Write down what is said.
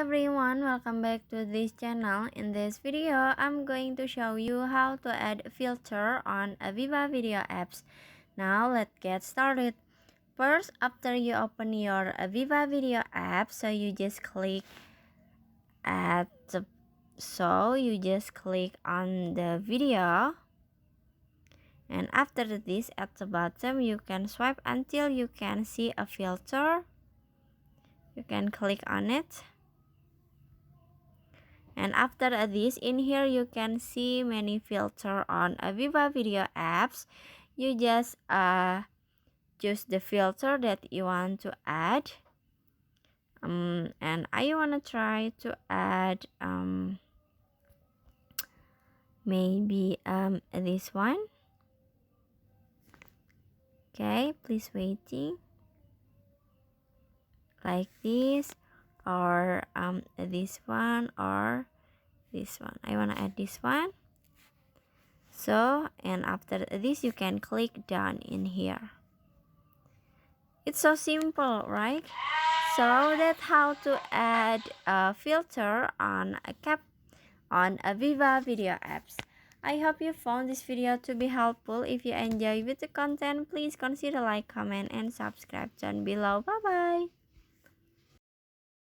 everyone, welcome back to this channel. In this video, I'm going to show you how to add a filter on a VivaVideo apps. Now let's get started. First, after you open your VivaVideo app, you just click on the video. And after this, at the bottom, you can swipe until you can see a filter. You can click on it. And after this, in here you can see many filter on a VivaVideo apps. You just choose the filter that you want to add. And I wanna try to add maybe this one. Okay, please waiting. Like this, or this one, or this one. I wanna add this one. So, and after this, you can click done in here. It's so simple, right? So that's how to add a filter on a VivaVideo apps. I hope you found this video to be helpful. If you enjoy with the content, please consider like, comment, and subscribe down below. Bye bye.